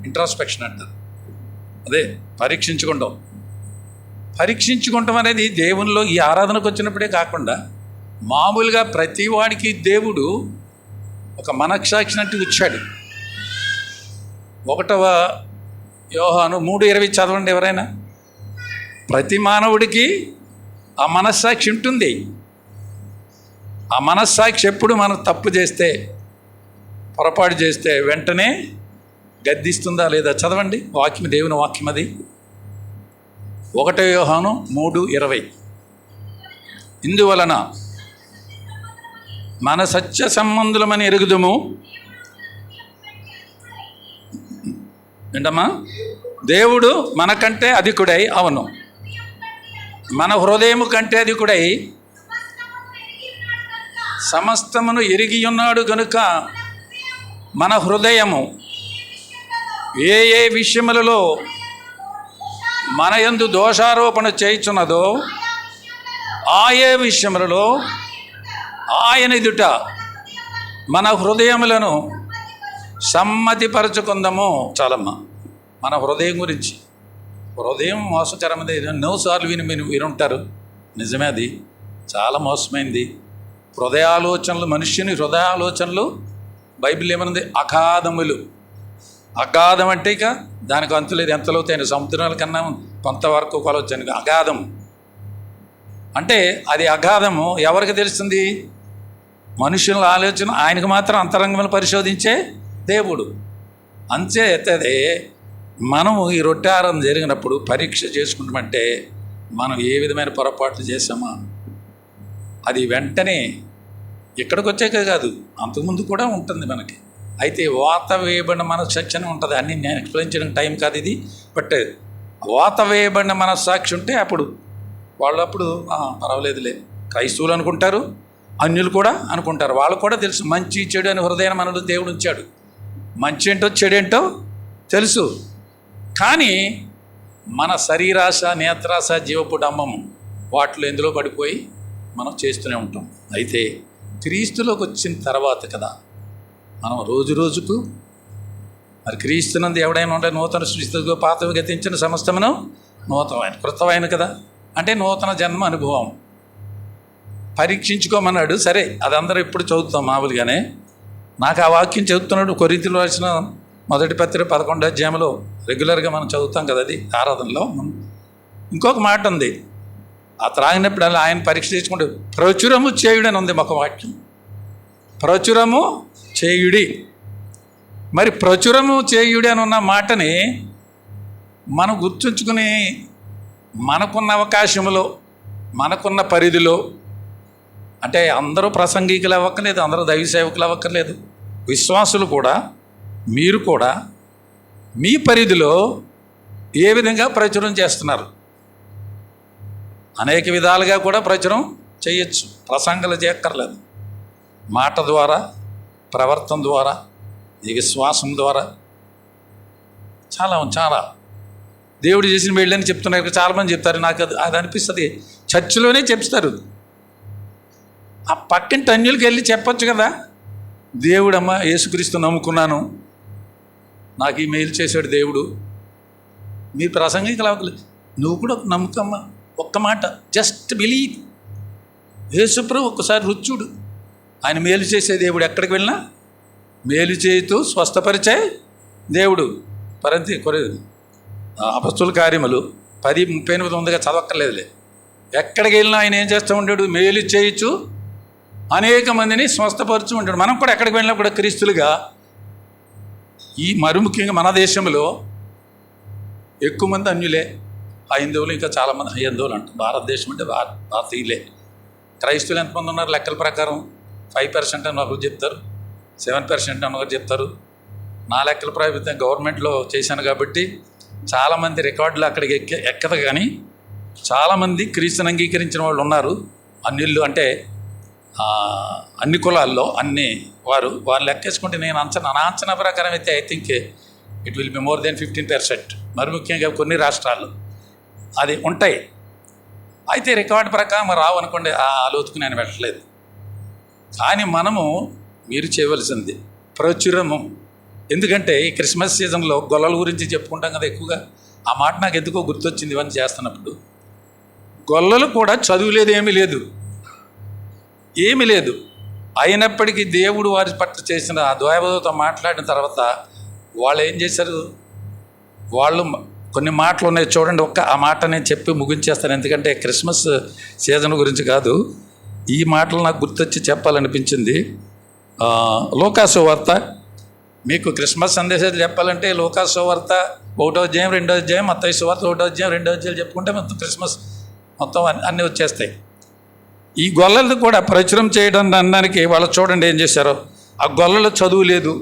Introspection అంటారు. అదే పరీక్షించుకుంటాం అనేది దేవునిలో ఈ ఆరాధనకు వచ్చినప్పుడే కాకుండా మామూలుగా ప్రతి వాడికి దేవుడు ఒక మనస్సాక్షి అంటే ఇచ్చాడు. 1 యోహాను 3:20 చదవండి ఎవరైనా. ప్రతి మానవుడికి ఆ మనస్సాక్షి ఉంటుంది. ఆ మనస్సాక్షి ఎప్పుడు మనం తప్పు చేస్తే, పొరపాటు చేస్తే వెంటనే గద్దిస్తుందా లేదా? చదవండి వాక్యం, దేవుని వాక్యం అది. 1 యోహాను 3:20. ఇందువలన మన సత్య సంబంధులమని ఎరుగుదుము. ఏంటమ్మా? దేవుడు మనకంటే అధికుడై, అవును, మన హృదయము కంటే అధికుడై సమస్తమును ఎరిగి ఉన్నాడు గనుక మన హృదయము ఏ ఏ విషయములలో మన యందు దోషారోపణ చేయుచున్నదో ఆయే విషయములలో ఆయన ఎదుట మన హృదయములను సమ్మతిపరచుకుందాము. చాలమ్మా, మన హృదయం గురించి. హృదయం మోసకరమైనది. ఎన్నోసార్లు వినుంటారు. నిజమే, అది చాలా మోసమైంది. మనుష్యుని హృదయాలోచనలు బైబిల్ ఏమన్నది? అగాధములు. అగాధం అంటే ఇక దానికి అంతులేదు. ఎంత లోతైన సముద్రాల కన్నా కొంతవరకు కొలవచ్చని. అగాధం అంటే అది అగాధము ఎవరికి తెలుస్తుంది? మనుషుల ఆలోచన ఆయనకు మాత్రం అంతరంగమును పరిశోధించే దేవుడు. అంచేతదే మనము ఈ రొట్టె ఆరాధన జరిగినప్పుడు పరీక్ష చేసుకుంటామంటే మనం ఏ విధమైన పొరపాట్లు చేసామా అది వెంటనే ఇక్కడికి వచ్చాక కాదు, అంతకుముందు కూడా ఉంటుంది మనకి. అయితే వాత వేయబడిన మనస్సాక్షి ఉంటుంది. అన్నీ నేను ఎక్స్ప్లెయిన్ చేయడం టైం కాదు ఇది. బట్ వాత వేయబడిన మనస్సాక్షి ఉంటే అప్పుడు వాళ్ళప్పుడు పర్వాలేదులే, క్రైస్తవులు అనుకుంటారు, అన్యులు కూడా అనుకుంటారు. వాళ్ళు కూడా తెలుసు మంచి చెడు అని హృదయాన్ని మనలో దేవుడు ఉంచాడు. మంచి ఏంటో చెడేంటో తెలుసు. కానీ మన శరీరాశ, నేత్రాశ, జీవపు డంబము వాటిలో ఎందులో పడిపోయి మనం చేస్తూనే ఉంటాం. అయితే క్రీస్తులోకి వచ్చిన తర్వాత కదా మనం రోజు రోజుకు మరి క్రీస్తునందు ఎవడైనా ఉంటే నూతన సృష్టితో పాతవి గతించిన సమస్తమును నూతనమైన కృతమైన కదా, అంటే నూతన జన్మ అనుభవం. పరీక్షించుకోమన్నాడు. సరే, అదందరూ ఎప్పుడు చదువుతాం మామూలుగానే. నాకు ఆ వాక్యం చదువుతున్నాడు. కొరింథీయులకు రాసిన 1 పత్రిక 11వ అధ్యాయంలో రెగ్యులర్గా మనం చదువుతాం కదా, అది ఆరాధనలో. ఇంకొక మాట ఉంది, ఆ త్రాగినప్పుడు అలా ఆయన పరీక్ష చేసుకుంటూ ప్రచురము చేయుడి అని ఉంది ఒక వాక్యం. ప్రచురము చేయుడి. మరి ప్రచురము చేయుడి అని ఉన్న మాటని మనం గుర్తుంచుకుని మనకున్న అవకాశంలో, మనకున్న పరిధిలో, అంటే అందరూ ప్రసంగికులు అవ్వక్కర్లేదు, అందరూ దైవ సేవకులు అవ్వక్కర్లేదు, విశ్వాసులు కూడా, మీరు కూడా మీ పరిధిలో ఏ విధంగా ప్రచురం చేస్తున్నారు? అనేక విధాలుగా కూడా ప్రచురం చేయొచ్చు. ప్రసంగాలు చేయక్కర్లేదు. మాట ద్వారా, ప్రవర్తన ద్వారా, ఈ విశ్వాసం ద్వారా చాలా దేవుడు చేసిన వెళ్ళని చెప్తున్నారు. చాలామంది చెప్తారు. నాకు అది అనిపిస్తుంది, చర్చిలోనే చెప్తారు. ఆ పక్కింటి అన్యులకి వెళ్ళి చెప్పొచ్చు కదా, దేవుడమ్మ యేసుక్రీస్తు నమ్ముకున్నాను, నాకు ఈ మెయిల్ చేశాడు దేవుడు. మీ ప్రసంగికులు అవ్వలేదు, నువ్వు కూడా నమ్ముకమ్మా. ఒక్క మాట, జస్ట్ బిలీవ్. యేసుప్రభు ఒక్కసారి రుచుడు. ఆయన మేలు చేసే దేవుడు. ఎక్కడికి వెళ్ళినా మేలు చేయుతూ స్వస్థపరిచే దేవుడు. అపొస్తలుల కార్యములు 10:38 ఉందిగా, చదవక్కర్లేదులే. ఎక్కడికి వెళ్ళినా ఆయన ఏం చేస్తూ ఉంటాడు? మేలు చేయించు అనేక మందిని స్వస్థపరుచు ఉంటాడు. మనం కూడా ఎక్కడికి వెళ్ళినా కూడా క్రీస్తులుగా, ఈ మరి ముఖ్యంగా మన దేశంలో ఎక్కువ మంది అన్యులే, హైందవులు ఇంకా చాలామంది హైందవులు అంటారు. భారతదేశం అంటే భారతీయులే. క్రైస్తవులు ఎంతమంది ఉన్నారు? లెక్కల ప్రకారం 5% అని ఒకరు చెప్తారు, 7% అని ఒకరు చెప్తారు. నా లెక్కల ప్రకారం గవర్నమెంట్లో చేశాను కాబట్టి చాలామంది రికార్డులు అక్కడికి ఎక్కదు. కానీ చాలామంది క్రీస్తుని అంగీకరించిన వాళ్ళు ఉన్నారు. అన్యుళ్ళు అంటే అన్ని కులాల్లో అన్ని వారు లెక్కేసుకుంటే నా అంచనా ప్రకారం అయితే I think it will be more than 15%. మరి ముఖ్యంగా కొన్ని రాష్ట్రాలు అది ఉంటాయి. అయితే రికార్డు ప్రకారం రావు అనుకోండి, ఆ ఆలోచనకు నేను వెళ్ళట్లేదు. కానీ మనము మీరు చేయవలసింది ప్రచురము. ఎందుకంటే ఈ క్రిస్మస్ సీజన్లో గొల్లల గురించి చెప్పుకుంటాం కదా ఎక్కువగా. ఆ మాట నాకు ఎందుకో గుర్తొచ్చింది ఇవన్నీ చేస్తున్నప్పుడు. గొల్లలు కూడా చదువులేదు, ఏమీ లేదు. అయినప్పటికీ దేవుడు వారి పట్ల చేసిన ఆ దైవదూత మాట్లాడిన తర్వాత వాళ్ళు ఏం చేశారు, వాళ్ళు కొన్ని మాటలు ఉన్నాయి చూడండి. ఆ మాట నేను చెప్పి ముగించేస్తాను, ఎందుకంటే క్రిస్మస్ సీజన్ గురించి కాదు, ఈ మాటలు నాకు గుర్తొచ్చి చెప్పాలనిపించింది. లూకాసు వార్త, మీకు క్రిస్మస్ సందేశాలు చెప్పాలంటే లూకాసు వార్త 1వ అధ్యాయం 2వ అధ్యాయం, మత్తయి సువార్త 1వ అధ్యాయం 2వ అధ్యాయం చెప్పుకుంటే మొత్తం క్రిస్మస్ మొత్తం అన్నీ వచ్చేస్తాయి. ఈ గొల్లలు కూడా ప్రచురం చేయడం అనడానికి వాళ్ళు చూడండి ఏం చేశారో. ఆ గొల్లలు చదువు లేదు.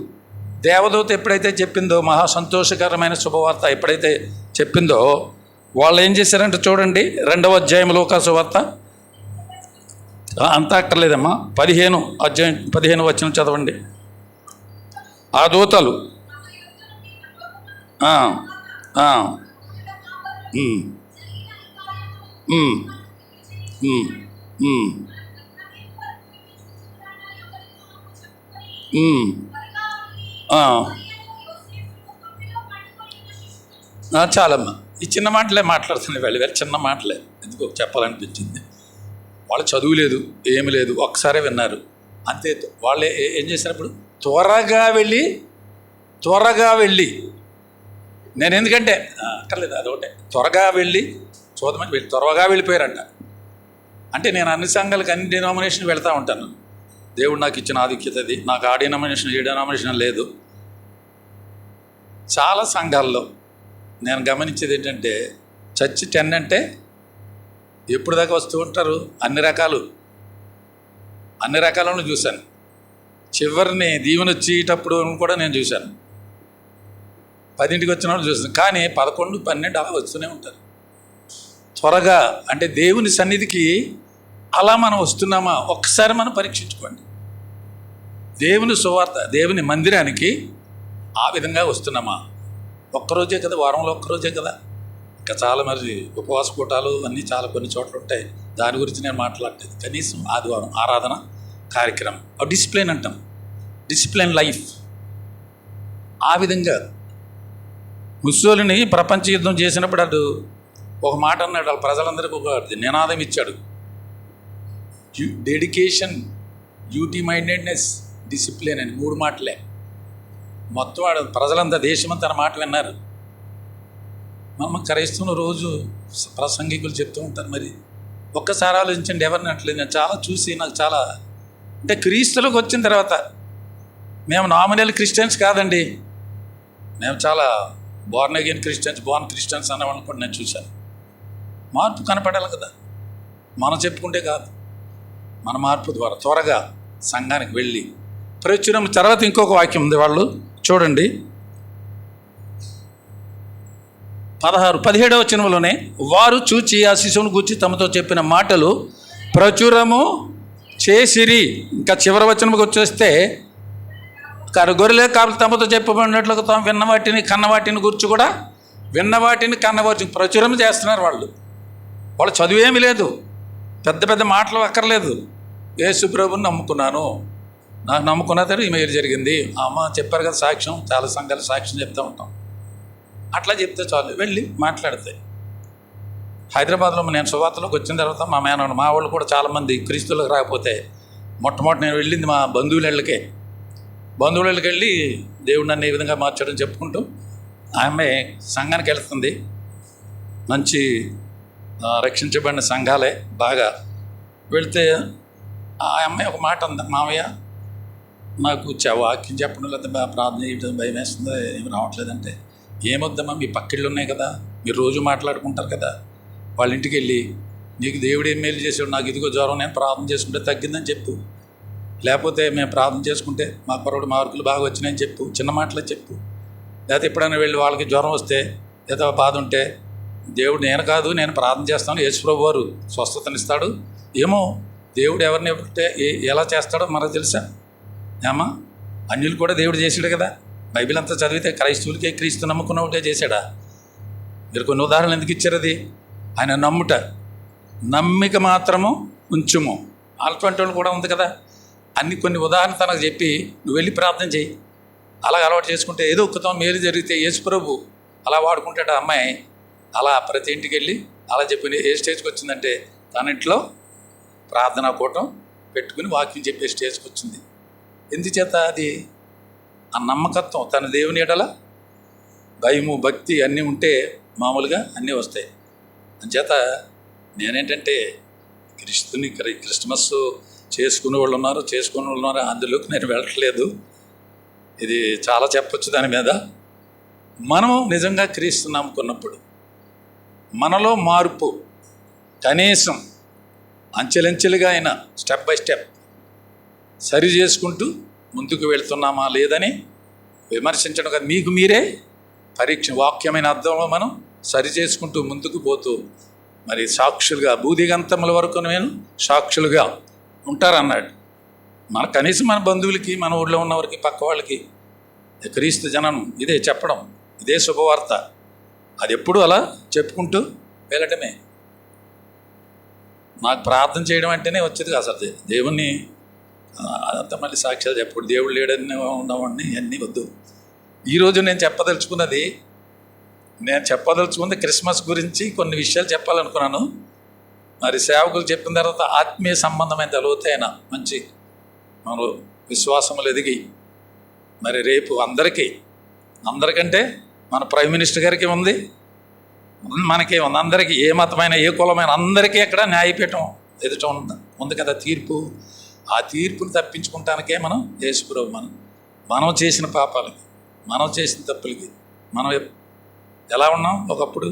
దేవదూత ఎప్పుడైతే చెప్పిందో, మహా సంతోషకరమైన శుభవార్త ఎప్పుడైతే చెప్పిందో, వాళ్ళు ఏం చేశారంటే చూడండి 2వ అధ్యాయం లూకాసు వార్త. అంతా అక్కర్లేదమ్మా, 15 అధ్యాయం 15 వచనం చదవండి. ఆ దూతలు చాలమ్మా, ఈ చిన్న మాటలే మాట్లాడుతున్నాయి వెళ్ళి చిన్న మాటలే ఎందుకో చెప్పాలనిపించింది. వాళ్ళు చదువు లేదు, ఏమి లేదు, ఒక్కసారే విన్నారు అంతే. వాళ్ళు ఏం చేశారు, త్వరగా వెళ్ళి నేను ఎందుకంటే అక్కర్లేదు అదొకటే, త్వరగా వెళ్ళి చూద్దామని త్వరగా వెళ్ళిపోయారంట. అంటే నేను అన్ని సంఘాలకు, అన్ని డినామినేషన్ వెళ్తూ ఉంటాను. దేవుడు నాకు ఇచ్చిన ఆధిక్యత అది. నాకు ఆ డినామినేషన్ ఏ డినామినేషన్ లేదు. చాలా సంఘాల్లో నేను గమనించేది ఏంటంటే, చర్చి 10 అంటే ఎప్పుడు దాకా వస్తూ ఉంటారు. అన్ని రకాలను చూశాను. చివరిని దీవెన వచ్చేటప్పుడు కూడా నేను చూశాను. 10ంటికి వచ్చిన వాళ్ళు చూశాను. కానీ 11, 12 అలా వస్తూనే ఉంటారు. త్వరగా అంటే దేవుని సన్నిధికి అలా మనం వస్తున్నామా ఒక్కసారి మనం పరీక్షించుకోండి. దేవుని సువార్త, దేవుని మందిరానికి ఆ విధంగా వస్తున్నామా? ఒక్కరోజే కదా, వారంలో ఒక్కరోజే కదా. ఇంకా చాలా మరి ఉపవాస కూటాలు అన్నీ చాలా కొన్ని చోట్ల ఉంటాయి. దాని గురించి నేను మాట్లాడలేదు. కనీసం ఆదివారం ఆరాధన కార్యక్రమం, డిసిప్లిన్ అంటాం, డిసిప్లిన్ లైఫ్. ఆ విధంగా ముస్సోలిని ప్రపంచ యుద్ధం చేసినప్పుడు అటు ఒక మాట అన్నాడు, వాళ్ళ ప్రజలందరికీ ఒక నినాదం ఇచ్చాడు. డెడికేషన్, డ్యూటీ మైండెడ్నెస్, డిసిప్లిన్ అని 3 మాటలే. మొత్తం వాడు ప్రజలంతా దేశమంతా తన మాట విన్నారు. మనం క్రైస్తవులు రోజు ప్రసంగికులు చెప్తూ ఉంటారు. మరి ఒక్కసారి ఆలోచించండి, ఎవరిని అట్లేదు. నేను చాలా చూసి నాకు చాలా అంటే క్రీస్తులకు వచ్చిన తర్వాత మేము నామినల్ క్రిస్టియన్స్ కాదండి, మేము చాలా బోర్న్ అగైన్ క్రిస్టియన్స్ అన్నవాళ్ళని కూడా నేను చూశాను. మార్పు కనపడాలి కదా, మనం చెప్పుకుంటే కాదు, మన మార్పు ద్వారా త్వరగా సంఘానికి వెళ్ళి ప్రచురం. తర్వాత ఇంకొక వాక్యం ఉంది, వాళ్ళు చూడండి 17వ వచనంలోనే, వారు చూచి ఆ శిశువును గూర్చి తమతో చెప్పిన మాటలు ప్రచురము చేసిరి. ఇంకా చివరి వచనంకి వచ్చేస్తే, గొర్రెలే కాబట్టి తమతో చెప్పబడినట్లుగా తాము విన్నవాటిని కన్నవాటిని గురించి కూడా విన్నవాటిని కన్నవాటిని ప్రచురం చేస్తున్నారు. వాళ్ళు చదువేమీ లేదు, పెద్ద పెద్ద మాటలు అక్కర్లేదు. యేసు ప్రభువుని నమ్ముకున్నాను, నాకు నమ్ముకున్న ఈ మేలు జరిగింది, అమ్మ చెప్పారు కదా సాక్ష్యం, చాలా సంఘాలు సాక్ష్యం చెప్తూ ఉంటాం. అట్లా చెప్తే చాలు, వెళ్ళి మాట్లాడతాయి. హైదరాబాద్లో నేను సువార్తలోకి వచ్చిన తర్వాత మా వాళ్ళు కూడా చాలామంది క్రీస్తులకు రాకపోతే మొట్టమొదటి నేను వెళ్ళింది మా బంధువులకి వెళ్ళి దేవుడు నన్ను ఏ విధంగా మార్చడం చెప్పుకుంటూ ఆమె సంఘానికి వెళ్తుంది. మంచి రక్షించబడిన సంఘాలే బాగా. వెళితే ఆ అమ్మాయి ఒక మాట అంది, మామయ్య నాకు వాక్యం చెప్పడం లేదా ప్రార్థన చేయడం భయం వేస్తుంది, ఏమి రావట్లేదంటే, ఏమొద్దమ్మా మీ పక్కిళ్ళు ఉన్నాయి కదా, మీరు రోజు మాట్లాడుకుంటారు కదా, వాళ్ళ ఇంటికి వెళ్ళి నీకు దేవుడు ఏం మేలు చేసాడు, నాకు ఇదిగో జ్వరం, నేను ప్రార్థన చేసుకుంటే తగ్గిందని చెప్పు, లేకపోతే మేము ప్రార్థన చేసుకుంటే మా పొరడు మార్కులు బాగా వచ్చినాయని చెప్పు, చిన్న మాటలే చెప్పు. లేకపోతే ఎప్పుడైనా వెళ్ళి వాళ్ళకి జ్వరం వస్తే లేదా బాధ ఉంటే, దేవుడు నేను కాదు నేను ప్రార్థన చేస్తాను, యేసుప్రభు వారు స్వస్థతనిస్తాడు, ఏమో దేవుడు ఎవరిని ఎలా చేస్తాడో మనకు తెలుసా ఏమా? అన్యులు కూడా దేవుడు చేశాడు కదా. బైబిల్ అంతా చదివితే క్రైస్తవులకే క్రీస్తు నమ్ముకున్న ఒకటే చేశాడా? మీరు కొన్ని ఉదాహరణలు ఎందుకు ఇచ్చారు? అది ఆయన నమ్మిక మాత్రము ఉంచుము, అటువంటి వాళ్ళు కూడా ఉంది కదా. కొన్ని ఉదాహరణ తనకు చెప్పి నువ్వు వెళ్ళి ప్రార్థన చేయి, అలా అలవాటు చేసుకుంటే ఏదో ఒక్కతం మేలు జరిగితే యేసుప్రభు అలా వాడుకుంటాడు. ఆ అమ్మాయి అలా ప్రతి ఇంటికి వెళ్ళి అలా చెప్పి ఏ స్టేజ్కి వచ్చిందంటే తన ఇంట్లో ప్రార్థనా కూటం పెట్టుకుని వాక్యం చెప్పే స్టేజ్కి వచ్చింది. ఎందుచేత అది ఆ నమ్మకత్వం, తన దేవుని ఎడల భయము భక్తి అన్నీ ఉంటే మామూలుగా అన్నీ వస్తాయి. అంచేత నేనేంటంటే క్రిస్తుని క్రిస్మస్ చేసుకునే వాళ్ళు ఉన్నారు, అందులోకి నేను వెళ్ళట్లేదు. ఇది చాలా చెప్పొచ్చు దాని మీద. మనము నిజంగా క్రీస్తు నమ్ముకున్నప్పుడు మనలో మార్పు కనీసం అంచెలంచెలుగా అయినా స్టెప్ బై స్టెప్ సరి చేసుకుంటూ ముందుకు వెళుతున్నామా లేదని విమర్శించడం కాదు, మీకు మీరే పరీక్ష వాక్యమైన అర్థంలో మనం సరి చేసుకుంటూ ముందుకు పోతూ మరి సాక్షులుగా భూదిగంతముల వరకు నేను సాక్షులుగా ఉంటారన్నాడు. మన కనీసం మన బంధువులకి, మన ఊళ్ళో ఉన్నవారికి, పక్క వాళ్ళకి క్రీస్తు జనం ఇదే చెప్పడం, ఇదే శుభవార్త. అది ఎప్పుడు అలా చెప్పుకుంటూ వెళ్ళటమే. నాకు ప్రార్థన చేయడం అంటేనే వచ్చేది కాదు అసలు. దేవుణ్ణి అదంతా మళ్ళీ సాక్ష్యాలు చెప్పడు, దేవుడు లేడని ఉన్నవాడిని అన్నీ వద్దు. ఈరోజు నేను చెప్పదలుచుకుంది క్రిస్మస్ గురించి కొన్ని విషయాలు చెప్పాలనుకున్నాను. మరి సేవకులు చెప్పిన తర్వాత ఆత్మీయ సంబంధమైన లోతైన మంచి మన విశ్వాసములు ఎదిగి మరి రేపు అందరికంటే మన ప్రైమ్ మినిస్టర్ గారికి ఉంది, మనకే ఉంది, అందరికీ ఏ మతమైన ఏ కులమైన అందరికీ అక్కడ న్యాయపీఠం ఎదుట ఉంది కదా తీర్పు. ఆ తీర్పుని తప్పించుకుంటానికే మనం యేసుప్రభు మనం చేసిన పాపాలకి, మనం చేసిన తప్పులకి మనం ఎలా ఉన్నాం ఒకప్పుడు.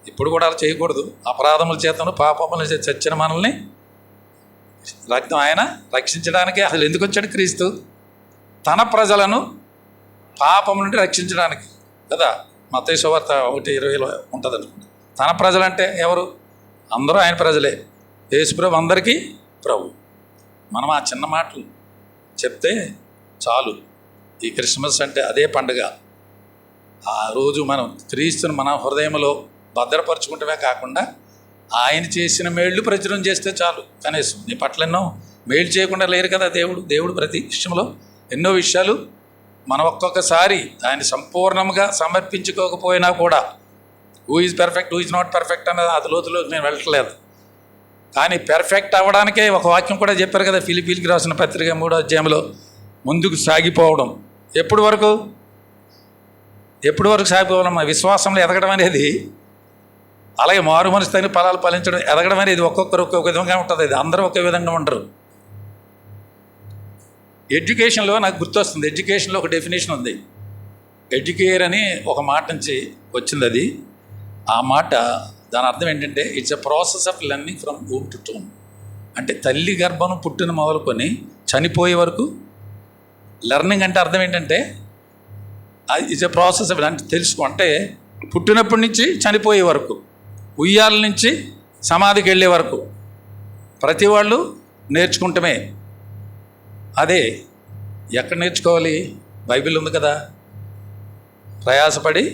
ఇప్పుడు కూడా అలా చేయకూడదు. అపరాధముల చేతను పాపముల చేత చచ్చిన మనల్ని ఆయన రక్షించడానికి అసలు ఎందుకు వచ్చాడు క్రీస్తు? తన ప్రజలను పాపం నుండి రక్షించడానికి కదా. మత్తయి సువార్త 1:20 ఉంటుంది అనుకుంటా. తన ప్రజలంటే ఎవరు? అందరూ ఆయన ప్రజలే. యేసుప్రభు అందరికీ ప్రభు. మనం ఆ చిన్న మాటలు చెప్తే చాలు. ఈ క్రిస్మస్ అంటే అదే పండుగ. ఆ రోజు మనం క్రీస్తుని మన హృదయంలో భద్రపరచుకుంటమే కాకుండా ఆయన చేసిన మేళ్ళు ప్రచురం చేస్తే చాలు. కనీసం నీ పట్ల ఎన్నో మేలు చేయకుండా లేరు కదా దేవుడు ప్రతి విషయంలో ఎన్నో విషయాలు మనం ఒక్కొక్కసారి ఆయన సంపూర్ణంగా సమర్పించుకోకపోయినా కూడా who is perfect, who is not perfect అన్నది అది లోతులో నేను వెళ్ళట్లేదు. కానీ పెర్ఫెక్ట్ అవ్వడానికే ఒక వాక్యం కూడా చెప్పారు కదా ఫిలిప్పీలకు రాసిన పత్రిక 3వ అధ్యాయంలో, ముందుకు సాగిపోవడం. ఎప్పుడు వరకు సాగిపోవడం? విశ్వాసంలో ఎదగడం అనేది, అలాగే మారు మనసు తగిన ఫలాలు ఫలించడం, ఎదగడం అనేది ఒక్కొక్కరు ఒక్కొక్క విధంగా ఉంటుంది. ఇది అందరూ ఒకే విధంగా ఉండరు. ఎడ్యుకేషన్లో నాకు గుర్తొస్తుంది, ఎడ్యుకేషన్లో ఒక డెఫినేషన్ ఉంది. ఎడ్యుకేర్ అని ఒక మాట నుంచి వచ్చింది అది. ఆ మాట దాని అర్థం ఏంటంటే it's a process of learning from home to tome. అంటే తల్లి గర్భం పుట్టిన మొదలుకొని చనిపోయే వరకు లెర్నింగ్ అంటే అర్థం ఏంటంటే ఇట్స్ ఎ ప్రాసెస్ ఆఫ్ అంటే తెలుసుకో. అంటే పుట్టినప్పటి నుంచి చనిపోయే వరకు, ఉయ్యాల నుంచి సమాధికి వెళ్ళే వరకు ప్రతి వాళ్ళు నేర్చుకుంటమే. అదే ఎక్కడ నేర్చుకోవాలి? బైబిల్ ఉంది కదా, ప్రయాసపడి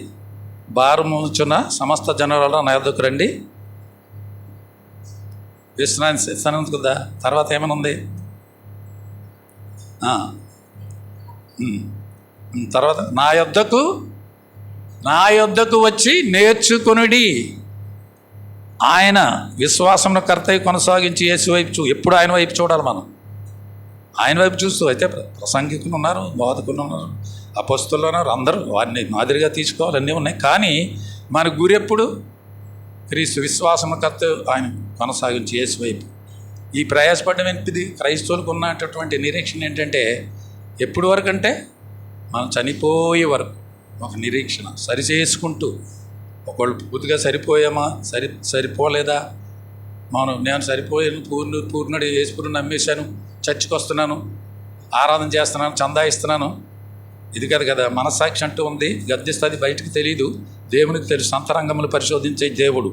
భారముచున్న సమస్త జనులలో నా యొద్దకు రండి విశ్రాంతి కదా. తర్వాత ఏమైనా ఉంది? తర్వాత నా యొద్దకు వచ్చి నేర్చుకొనుడి. ఆయన విశ్వాసంలో కర్తయ్య కొనసాగించి యేసు వైపు ఎప్పుడు ఆయన వైపు చూడాలి. మనం ఆయన వైపు చూస్తూ అయితే ప్రసంగికులు ఉన్నారు, బోధకులు ఉన్నారు, అపోస్తలులు ఉన్నారు, అందరూ వారిని మాదిరిగా తీసుకోవాలి, అన్నీ ఉన్నాయి. కానీ మన గురి ఎప్పుడు? క్రీస్తు విశ్వాసం కర్త ఆయన కొనసాగించి యేసు వైపు. ఈ ప్రయాసపడడం ఏంటిది? క్రైస్తవులకు ఉన్నటువంటి నిరీక్షణ ఏంటంటే ఎప్పుడు వరకు అంటే మనం చనిపోయే వరకు ఒక నిరీక్షణ సరి చేసుకుంటూ, ఒకళ్ళు పూర్తిగా సరిపోయామా, సరిపోలేదా, నేను సరిపోయాను, పూర్ణుడు యేసుని నమ్మేశాను, చర్చికి వస్తున్నాను, ఆరాధన చేస్తున్నాను, చందా ఇస్తున్నాను, ఇది కదా మనస్సాక్షి అంటూ ఉంది. గద్దిస్తుంది, బయటకు తెలియదు, దేవునికి తెలుసు. అంతరంగములు పరిశోధించే దేవుడు.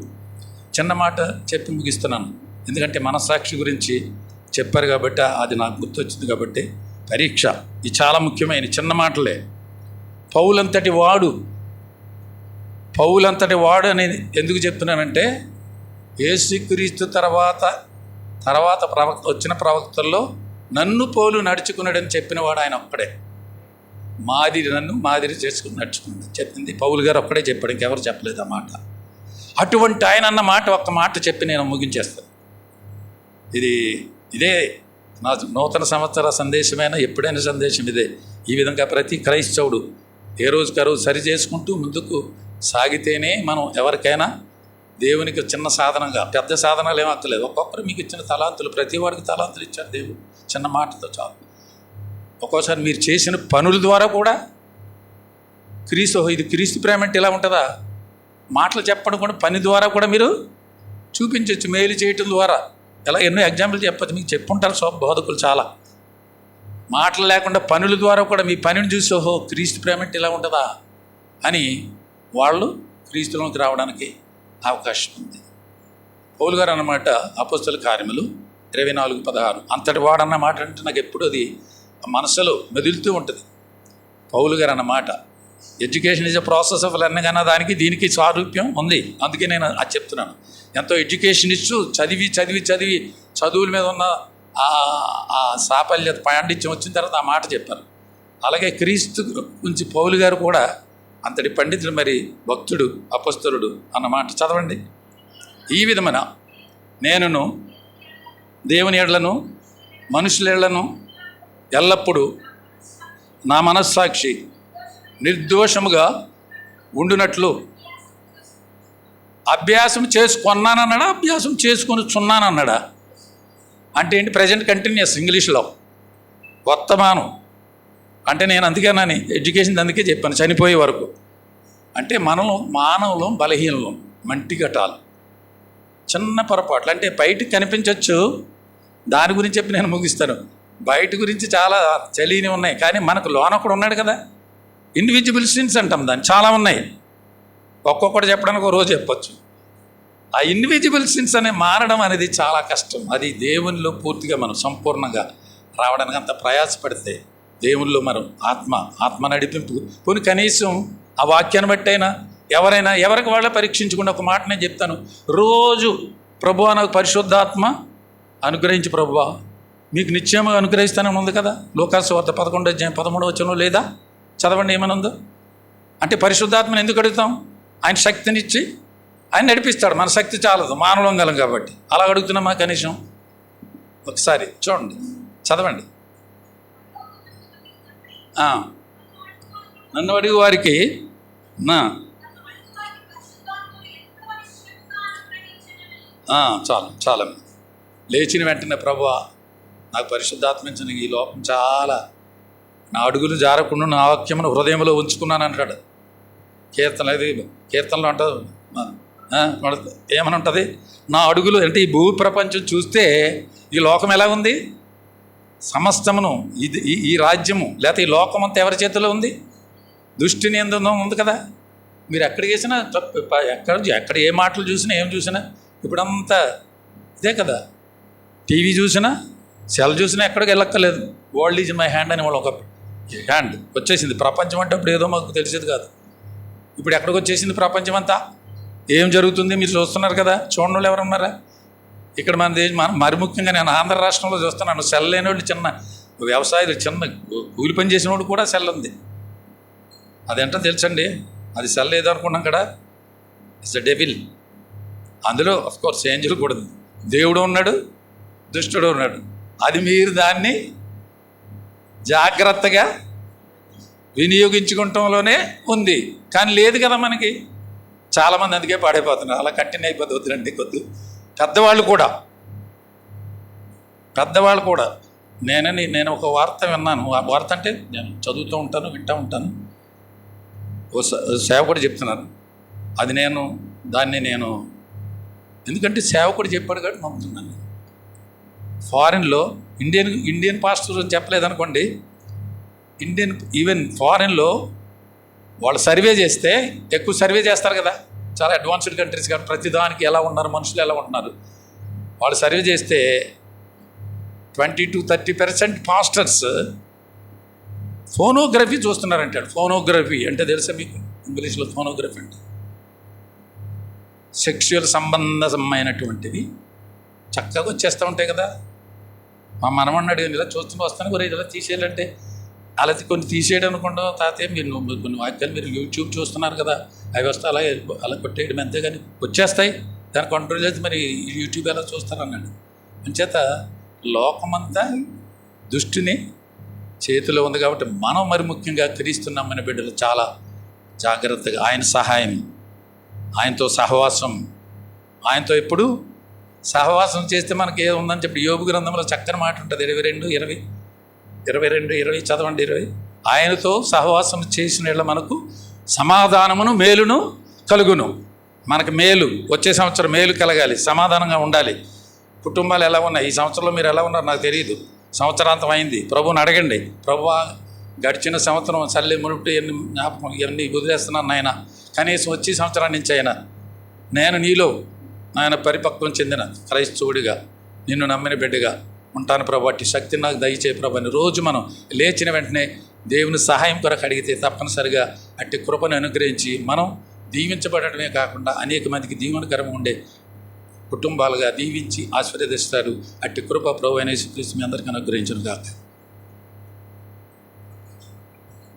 చిన్న మాట చెప్పి ముగిస్తున్నాను, ఎందుకంటే మనస్సాక్షి గురించి చెప్పారు కాబట్టి అది నాకు గుర్తొచ్చింది. కాబట్టి పరీక్ష ఇది చాలా ముఖ్యమైన చిన్న మాటలే. పౌలంతటి వాడు అనేది ఎందుకు చెప్తున్నానంటే యేసుక్రీస్తు తర్వాత వచ్చిన ప్రవక్తల్లో నన్ను పోలు నడుచుకున్నాడని చెప్పినవాడు ఆయన ఒక్కడే. మాదిరి నన్ను మాదిరి చేసుకుని నడుచుకుంది చెప్పింది పౌలు గారు ఒక్కడే చెప్పాడు, ఇంకెవరు చెప్పలేదు ఆ మాట. అటువంటి ఆయన అన్న మాట ఒక్క మాట చెప్పి నేను ముగించేస్తాను. ఇదే నా నూతన సంవత్సర సందేశమైన ఎప్పుడైనా సందేశం ఇదే. ఈ విధంగా ప్రతి క్రైస్తవుడు ఏ రోజుకి ఆ రోజు సరి చేసుకుంటూ ముందుకు సాగితేనే మనం ఎవరికైనా దేవునికి చిన్న సాధనంగా, పెద్ద సాధనాలు ఏమక్కర్లేదు. ఒక్కొక్కరు మీకు ఇచ్చిన తలాంతులు, ప్రతి వాడికి తలాంతులు ఇచ్చాడు దేవుడు, చిన్న మాటతో చాలు. ఒక్కోసారి మీరు చేసిన పనుల ద్వారా కూడా ఇది క్రీస్తు ప్రేమ అంటే ఇలా ఉంటుందా? మాటలు చెప్పడం కూడా పని ద్వారా కూడా మీరు చూపించవచ్చు, మేలు చేయటం ద్వారా. ఎలా ఎన్నో ఎగ్జాంపుల్ చెప్పచ్చు, మీకు చెప్పుంటారు బోధకులు చాలా. మాటలు లేకుండా పనుల ద్వారా కూడా మీ పనిని చూసి ఓహో క్రీస్తు ప్రేమ అంటే ఇలా ఉంటుందా అని వాళ్ళు క్రీస్తులోకి రావడానికి అవకాశం ఉంది. పౌలు గారు అన్నమాట అపోస్తల కార్యములు 24:16 అంతటి వాడన్న మాట అంటే నాకు ఎప్పుడు అది మనసులో మెదులుతూ ఉంటుంది. పౌలు గారు అన్నమాట education is a process of learning అన్న దానికి దీనికి సారూప్యం ఉంది. అందుకే నేను అది చెప్తున్నాను. ఎంతో ఎడ్యుకేషన్ ఇస్తూ చదువుల మీద ఉన్న ఆ సాఫల్యత, పాండిత్యం వచ్చిన తర్వాత ఆ మాట చెప్పారు. అలాగే క్రీస్తు గురించి పౌలు గారు కూడా అంతటి పండితుడు, మరి భక్తుడు, అపొస్తలుడు అన్నమాట చదవండి. ఈ విధమైన నేనును దేవుని ఎడలను మనుషుల ఎడలను ఎల్లప్పుడూ నా మనస్సాక్షి నిర్దోషముగా ఉండునట్లు అభ్యాసం చేసుకున్నానన్నాడా, అభ్యాసం చేసుకొని చున్నానన్నాడా? అంటే ఏంటి? ప్రజెంట్ కంటిన్యూస్, ఇంగ్లీష్లో వర్తమానం. అంటే నేను అందుకేనని ఎడ్యుకేషన్ అందుకే చెప్పాను, చనిపోయే వరకు. అంటే మానవులం బలహీనలం, మంటిగటాలు, చిన్న పొరపాట్లు. అంటే బయటకు కనిపించవచ్చు, దాని గురించి చెప్పి నేను ముగిస్తాను. బయట గురించి చాలా తెలియని ఉన్నాయి, కానీ మనకు లోన కూడా ఉన్నాడు కదా. ఇండివిజువల్ సిన్స్ అంటాం దాన్ని, చాలా ఉన్నాయి. ఒక్కొక్కటి చెప్పడానికి ఒక రోజు చెప్పచ్చు. ఆ ఇండివిజువల్ సిన్స్ అనే మారడం అనేది చాలా కష్టం. అది దేవునిలో పూర్తిగా మనం సంపూర్ణంగా రావడానికి అంత ప్రయాసపడితే దేవునిలో మనం ఆత్మ నడిపింపు పోనీ కనీసం ఆ వాక్యాన్ని బట్టి అయినా ఎవరికి వాళ్ళే పరీక్షించకుండా ఒక మాట నేను చెప్తాను. రోజు ప్రభువా నాకు పరిశుద్ధాత్మ అనుగ్రహించి ప్రభువా మీకు నిశ్చయంగా అనుగ్రహిస్తానని ఉంది కదా. లోకాసు వార్త 11:13 లేదా? చదవండి ఏమని ఉందో. అంటే పరిశుద్ధాత్మని ఎందుకు అడుగుతాం? ఆయన శక్తినిచ్చి ఆయన నడిపిస్తాడు. మన శక్తి చాలదు, మానవం గలం కాబట్టి. అలా అడుగుతున్నామా కనీసం? ఒకసారి చూడండి, చదవండి. నన్ను అడిగి వారికి చాలా లేచిన వెంటనే ప్రభువా నాకు పరిశుద్ధాత్మించిన ఈ లోపం చాలా, నా అడుగులు జారకుండా నా వాక్యమును హృదయంలో ఉంచుకున్నాను అంటాడు. కీర్తనలో ఉంటుంది, ఏమని ఉంటుంది? నా అడుగులు అంటే ఈ భూ ప్రపంచం చూస్తే ఈ లోకం ఎలా ఉంది? సమస్తమును ఈ రాజ్యము లేకపోతే ఈ లోకం అంతా ఎవరి చేతిలో ఉంది? దుష్టిని ఎందులో ఉంది కదా. మీరు ఎక్కడికి వేసినా ఎక్కడ ఏ మాటలు చూసినా ఏం చూసినా ఇప్పుడంతా ఇదే కదా. టీవీ చూసినా సెల్ చూసినా ఎక్కడికి వెళ్ళక్కర్లేదు. వరల్డ్ ఈజ్ మై హ్యాండ్ అని వాళ్ళు ఒక హ్యాండ్ వచ్చేసింది. ప్రపంచం అంటే అప్పుడు ఏదో మాకు తెలిసేది కాదు. ఇప్పుడు ఎక్కడికి వచ్చేసింది ప్రపంచం అంతా. ఏం జరుగుతుంది మీరు చూస్తున్నారు కదా. చూడని వాళ్ళు ఎవరు ఉన్నారా ఇక్కడ? మరి ముఖ్యంగా నేను ఆంధ్ర రాష్ట్రంలో చూస్తున్నాను. సెల్ లేని వాళ్ళు, చిన్న వ్యవసాయాలు, చిన్న కూలి పని చేసిన వాడు కూడా సెల్ ఉంది. అదేంటో తెలుసండి, అది సెల్ ఏదో అనుకున్నాం కదా. It's the devil. అందులో అఫ్కోర్స్ ఏంజల్ కూడా ఉంది. దేవుడు ఉన్నాడు, దుష్టుడు ఉన్నాడు. అది మీరు దాన్ని జాగ్రత్తగా వినియోగించుకుంటంలోనే ఉంది. కానీ లేదు కదా మనకి. చాలామంది అందుకే పాడైపోతున్నారు. అలా కంటిన్యూ అయిపోతుంది. వద్దులండి కొద్దు. పెద్దవాళ్ళు కూడా నేను ఒక వార్త విన్నాను. ఆ వార్త అంటే నేను చదువుతూ ఉంటాను, వింటూ ఉంటాను. ఓ సేవకుడు చెప్తున్నారు. అది నేను ఎందుకంటే సేవకుడు చెప్పాడు కాబట్టి నమ్ముతున్నాను. ఫారిన్లో ఇండియన్ పాస్టర్ అని చెప్పలేదనుకోండి, ఈవెన్ ఫారిన్లో వాళ్ళు సర్వే చేస్తే, ఎక్కువ సర్వే చేస్తారు కదా, చాలా అడ్వాన్స్డ్ కంట్రీస్ కాబట్టి ప్రతిదానికి ఎలా ఉన్నారు, మనుషులు ఎలా ఉంటున్నారు, వాళ్ళు సర్వే చేస్తే 20-30% పాస్టర్స్ ఫోనోగ్రఫీ చూస్తున్నారంటాడు. ఫోనోగ్రఫీ అంటే తెలుసా మీకు? ఇంగ్లీష్లో ఫోనోగ్రఫీ అంటే సెక్షువల్ సంబంధమైనటువంటివి చక్కగా వచ్చేస్తూ ఉంటాయి కదా. మా మనమన్నాడు ఇలా చూస్తూ వస్తాను, ఒరే ఇలా తీసేయాలంటే అలాగే కొన్ని తీసేయడం అనుకుంటా తాతయ్య మీరు కొన్ని వాక్యాలు మీరు యూట్యూబ్ చూస్తున్నారు కదా, అవి వస్తే అలా అలా కొట్టేయడం అంతేగాని వచ్చేస్తాయి, దాన్ని కంట్రోల్ చేసి మరి యూట్యూబ్ ఎలా చూస్తారు అన్నాడు. అంచేత లోకమంతా దుష్టుని చేతిలో ఉంది కాబట్టి మనం మరి ముఖ్యంగా క్రీస్తున్నామని బిడ్డలు చాలా జాగ్రత్తగా ఆయన సహాయం, ఆయనతో సహవాసం, ఆయనతో ఎప్పుడు సహవాసం చేస్తే మనకి ఏముందని చెప్పి యోబు గ్రంథంలో చక్కని మాట ఉంటుంది. 22:20 చదవండి. 20 ఆయనతో సహవాసం చేసిన మనకు సమాధానమును మేలును కలుగును. మనకు మేలు, వచ్చే సంవత్సరం మేలు కలగాలి, సమాధానంగా ఉండాలి. కుటుంబాలు ఎలా ఉన్నాయి, ఈ సంవత్సరంలో మీరు ఎలా ఉన్నారు నాకు తెలియదు, సంవత్సరాంతం అయింది, ప్రభువుని అడగండి. ప్రభువా గడిచిన సంవత్సరం చల్లి మునుపు ఎన్ని జ్ఞాపకం ఇవన్నీ వదిలేస్తున్నాను నాయన, కనీసం వచ్చే సంవత్సరం నుంచి అయినా నేను నీలో ఆయన పరిపక్వం చెందిన క్రైస్తవుడిగా నిన్ను నమ్మిన బిడ్డగా ఉంటాను ప్రభు, అట్టి శక్తిని నాకు దయచే ప్రభు అని రోజు మనం లేచిన వెంటనే దేవుని సహాయం కొరకు అడిగితే తప్పనిసరిగా అట్టి కృపను అనుగ్రహించి మనం దీవించబడటమే కాకుండా అనేక మందికి దీవెనకరంగా ఉండే కుటుంబాలుగా దీవించి ఆశీర్వదిస్తారు. అట్టి కృప ప్రభు అయిన యేసుక్రీస్తు మీ అందరికీ అనుగ్రహించును గాక.